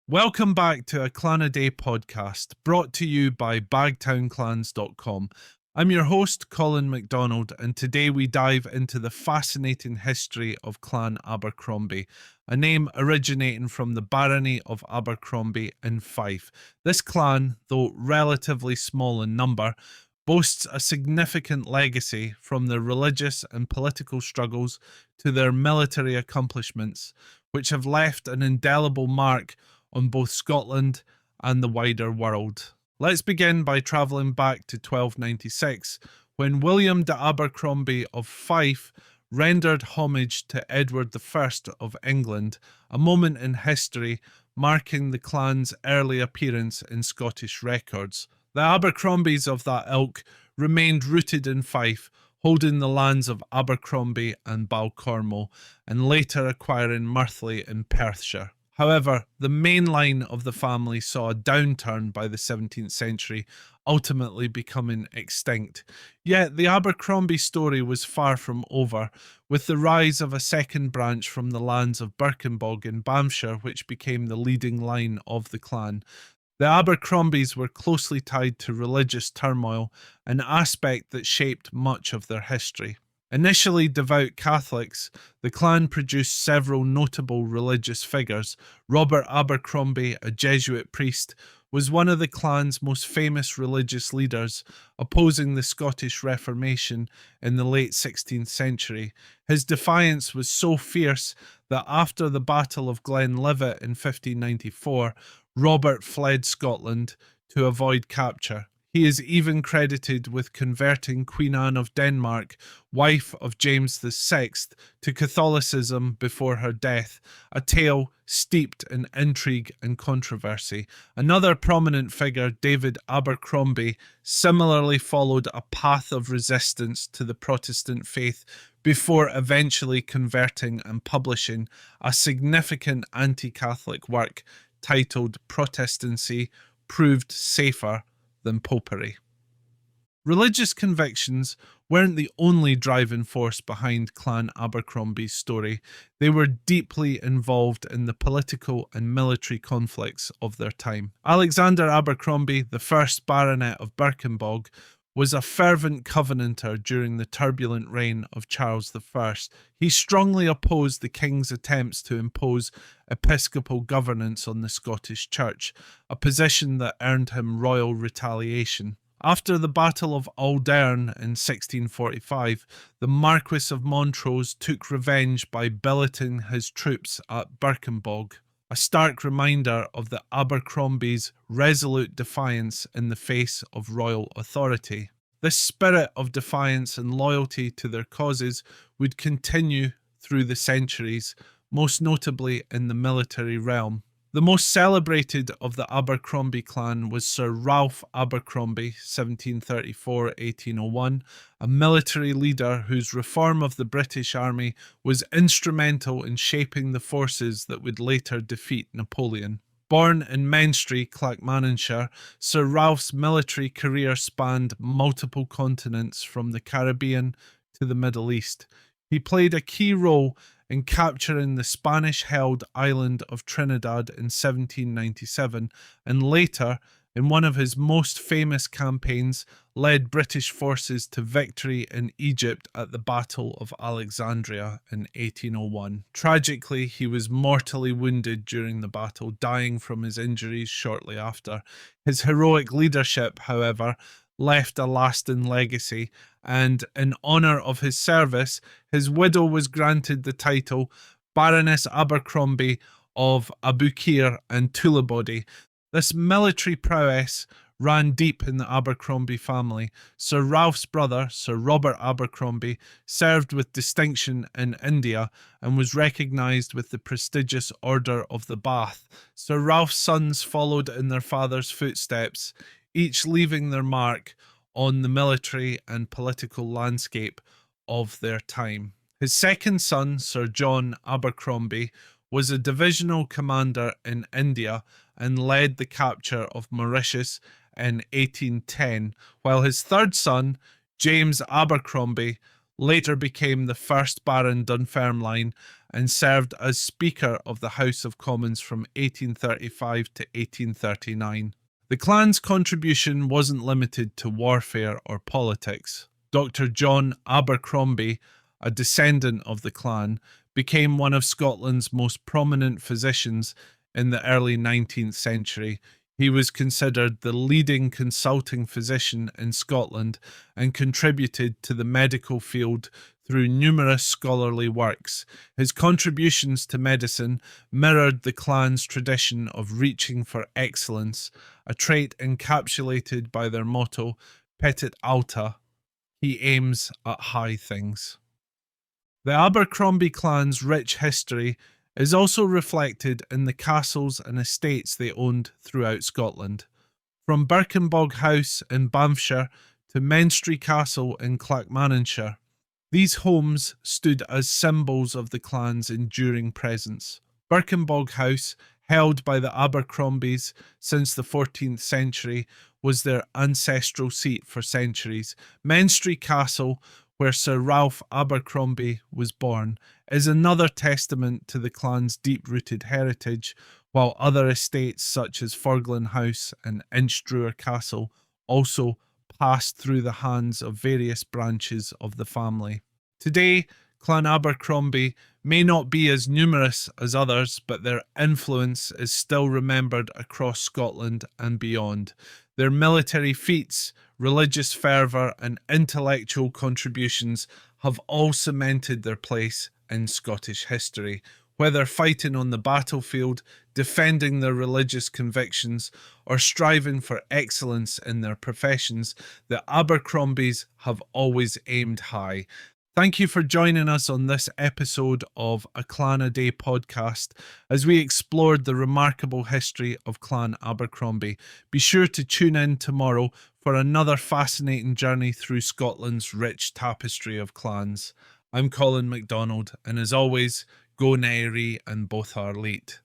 Welcome back to a Clan a Day podcast brought to you by bagtownclans.com. I'm your host, Colin MacDonald, and today we dive into the fascinating history of Clan Abercromby, a name originating from the Barony of Abercromby in Fife. This clan, though relatively small in number, boasts a significant legacy from their religious and political struggles to their military accomplishments, which have left an indelible mark on both Scotland and the wider world. Let's begin by travelling back to 1296, when William de Abercromby of Fife rendered homage to Edward I of England, a moment in history marking the clan's early appearance in Scottish records. The Abercrombies of that ilk remained rooted in Fife, holding the lands of Abercromby and Balcormal, and later acquiring Murthly in Perthshire. However, the main line of the family saw a downturn by the 17th century, ultimately becoming extinct. Yet the Abercromby story was far from over, with the rise of a second branch from the lands of Birkenbog in Banffshire, which became the leading line of the clan. The Abercrombies were closely tied to religious turmoil, an aspect that shaped much of their history. Initially devout Catholics, the clan produced several notable religious figures. Robert Abercromby, a Jesuit priest, was one of the clan's most famous religious leaders, opposing the Scottish Reformation in the late 16th century. His defiance was so fierce that after the Battle of Glenlivet in 1594, Robert fled Scotland to avoid capture. He is even credited with converting Queen Anne of Denmark, wife of James VI, to Catholicism before her death, a tale steeped in intrigue and controversy. Another prominent figure, David Abercromby, similarly followed a path of resistance to the Protestant faith before eventually converting and publishing a significant anti-Catholic work titled Protestancy Proved Safer than Popery. Religious convictions weren't the only driving force behind Clan Abercromby's story. They were deeply involved in the political and military conflicts of their time. Alexander Abercromby, the first Baronet of Birkenbog, was a fervent Covenanter during the turbulent reign of Charles I. He strongly opposed the king's attempts to impose episcopal governance on the Scottish Church, a position that earned him royal retaliation. After the Battle of Aldern in 1645, the Marquis of Montrose took revenge by billeting his troops at Birkenbog, a stark reminder of the Abercrombies' resolute defiance in the face of royal authority. This spirit of defiance and loyalty to their causes would continue through the centuries, most notably in the military realm. The most celebrated of the Abercromby clan was Sir Ralph Abercromby, 1734-1801, a military leader whose reform of the British Army was instrumental in shaping the forces that would later defeat Napoleon. Born in Menstrie, Clackmannanshire, Sir Ralph's military career spanned multiple continents from the Caribbean to the Middle East. He played a key role in capturing the Spanish-held island of Trinidad in 1797, and later, in one of his most famous campaigns, led British forces to victory in Egypt at the Battle of Alexandria in 1801. Tragically, he was mortally wounded during the battle, dying from his injuries shortly after. His heroic leadership, however, left a lasting legacy, and in honour of his service, his widow was granted the title Baroness Abercromby of Aboukir and Tullibody. This military prowess ran deep in the Abercromby family. Sir Ralph's brother, Sir Robert Abercromby, served with distinction in India and was recognised with the prestigious Order of the Bath. Sir Ralph's sons followed in their father's footsteps, each leaving their mark on the military and political landscape of their time. His second son, Sir John Abercromby, was a divisional commander in India and led the capture of Mauritius in 1810, while his third son, James Abercromby, later became the first Baron Dunfermline and served as Speaker of the House of Commons from 1835 to 1839. The clan's contribution wasn't limited to warfare or politics. Dr. John Abercromby, a descendant of the clan, became one of Scotland's most prominent physicians in the early 19th century. He was considered the leading consulting physician in Scotland and contributed to the medical field through numerous scholarly works. His contributions to medicine mirrored the clan's tradition of reaching for excellence, a trait encapsulated by their motto, Petit Alta, he aims at high things. The Abercromby clan's rich history is also reflected in the castles and estates they owned throughout Scotland. From Birkenbog House in Banffshire to Menstrie Castle in Clackmannanshire, these homes stood as symbols of the clan's enduring presence. Birkenbog House, held by the Abercrombies since the 14th century, was their ancestral seat for centuries. Menstrie Castle, where Sir Ralph Abercromby was born, is another testament to the clan's deep-rooted heritage, while other estates such as Forglin House and Inchdrawer Castle also passed through the hands of various branches of the family. Today, Clan Abercromby may not be as numerous as others, but their influence is still remembered across Scotland and beyond. Their military feats, religious fervour and intellectual contributions have all cemented their place in Scottish history. Whether fighting on the battlefield, defending their religious convictions, or striving for excellence in their professions, the Abercrombies have always aimed high. Thank you for joining us on this episode of A Clan a Day podcast as we explored the remarkable history of Clan Abercromby. Be sure to tune in tomorrow for another fascinating journey through Scotland's rich tapestry of clans. I'm Colin MacDonald, and as always, go Nairi and both are late.